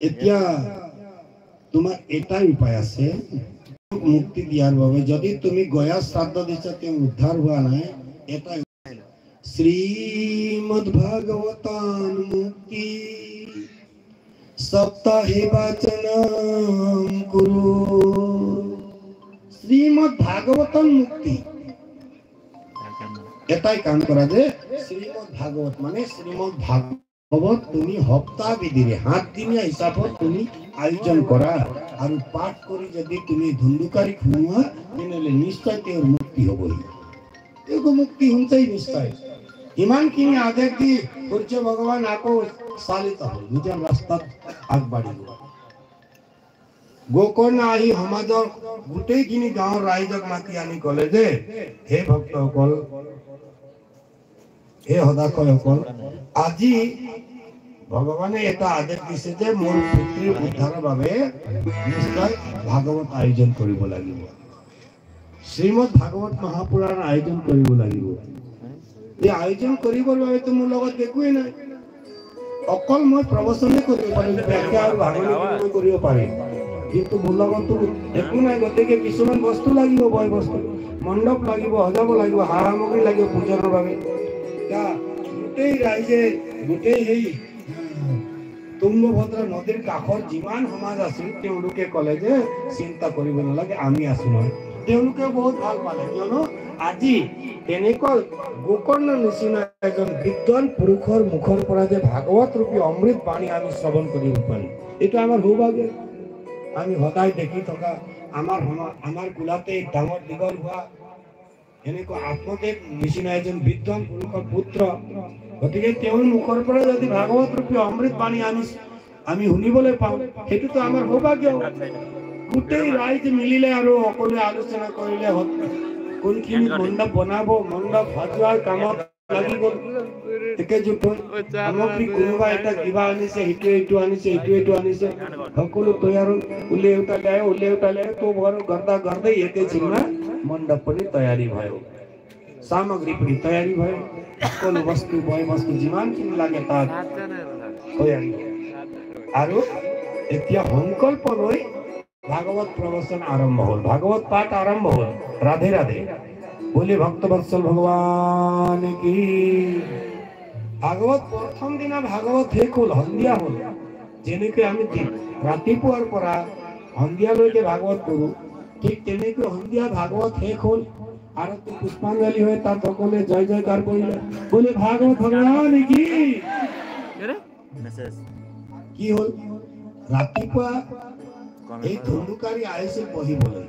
এতিয়া তোমার এটাই উপায় আছে মুক্তি দিয়ার বাবে। যদি তুমি গয়া শ্রাদ্ধ দিচ্ছ উদ্ধার হওয়া নাই, এটাই শ্রীমদ্ ভাগবতান মুক্তি সপ্তাহে বাচনম কুরু। শ্রীমদ্ ভাগবতন মুক্তি এটাই কাম করা যে শ্রীমদ্ ভাগবত মানে শ্রীমদ্ ভাগবত তুমি হপ্তাহ বিধিরে 7 দিনিয়া হিসাবত তুমি আয়োজন করা আর পাঠ করি যদি তুমি ধুন্দুকারি খুয়া তেনলে নিশ্চয় তোর মুক্তি হবই। এগো মুক্তি হুঁচাই নিশ্চয়। ইমান কিনি আদেশ দি সূর্য ভগবান আকো চালিত হল নিজের রাস্তা আগবাড়িব। গোকর্ণ আহি সমাজৰ গোটেইখিনি গাঁৱৰ ৰাইজক মাতি আনি কলে যে হে ভক্তসকল, হে সদাশয়সকল, আজি ভগৱানে এটা আদেশ দিছে যে মোৰ পুত্ৰীৰ উদ্ধাৰৰ বাবে নিশ্চয় ভাগৱত আয়োজন কৰিব লাগিব, শ্ৰীমদ ভাগৱত মহাপুৰাণ আয়োজন কৰিব লাগিব। এই আয়োজন কৰিবৰ বাবে তো মোৰ লগত একোৱেই নাই, অকল মই প্ৰবচনে কৰিব পাৰিম, ব্যাখ্যা আৰু ভাগৱত মই কৰিব পাৰিম, কিন্তু মোৰ লগতো একো নাই। গতিকে কিছুমান বস্তু লাগিব, বয় বস্তু মণ্ডপ লাগিব, সজাব লাগিব, সা সামগ্ৰী লাগিব পূজনৰ বাবে। গোটেই ৰাইজে গোটেই সেই তুংগভদ্ৰা নদীৰ কাষৰ যিমান সমাজ আছিল তেওঁলোকে ক'লে যে চিন্তা কৰিব নালাগে, আমি আছো নহয়। তেওঁলোকে বহুত ভাল পালে, কিয়নো আজি তেনেকুৱা গোকৰ্ণ নিচিনা এজন বিদ্বান পুৰুষৰ মুখৰ পৰা যে ভাগৱত ৰূপী অমৃত বাণী আমি শ্ৰৱণ কৰিব পাৰিম, এইটো আমাৰ সৌভাগ্য। আমি সদায় দেখি থকা আমাৰ কোলাতে ডাঙৰ দীঘল হোৱা এনেকুৱা আত্মদেৱ নিচিনা এজন বিদ্বান পুৰুষৰ পুত্ৰ, গতিকে তেওঁৰ মুখৰ পৰা যদি ভাগৱত ৰূপী অমৃত বাণী আমি শুনিবলৈ পাওঁ, সেইটোতো আমাৰ সৌভাগ্য। গোটেই ৰাইজ মিলিলে আৰু সকলোৱে আলোচনা কৰিলে কোনখিনি মণ্ডপ বনাব, মণ্ডপ সজোৱাৰ কামত লাগি গ'ল একেজোট হৈ। সামগ্ৰী কোনোবা এটা কিবা আনিছে, এইটো আনিছে, এইটো আনিছে, সকলো তৈয়াৰ उल्ले तो गर्दा गर्दै एकैछिनमा मण्डप पनि तयारी भयो, सामग्री पनि तयारी भयो, সকলো বস্তু বয় বস্তু যিমানখিনি লাগে তাত তৈয়াৰী। আৰু এতিয়া সংকল্প লৈ ভাগৱত প্ৰবচন আৰম্ভ হ'ল, ভাগৱত পাঠ আৰম্ভ হ'ল। ৰাধে ৰাধে বলি ভক্তবৎসল ভগৱান কি। ভাগৱত প্ৰথম দিনা ভাগৱত শেষ হ'ল, সন্ধিয়া হ'ল। যেনেকৈ আমি ৰাতিপুৱাৰ পৰা সন্ধিয়ালৈকে ভাগৱত পঢ়ো, ঠিক তেনেকৈ সন্ধিয়া ভাগৱত শেষ হ'ল। আৰতি পুষ্পাঞ্জলি হৈ তাত সকলোৱে জয় জয়কাৰ কৰিলে, বোলে ভাগৱত ভগৱান কি। কি হ'ল, ৰাতিপুৱা এই ধুন্দুকাৰী আহিছিল পঢ়িবলৈ।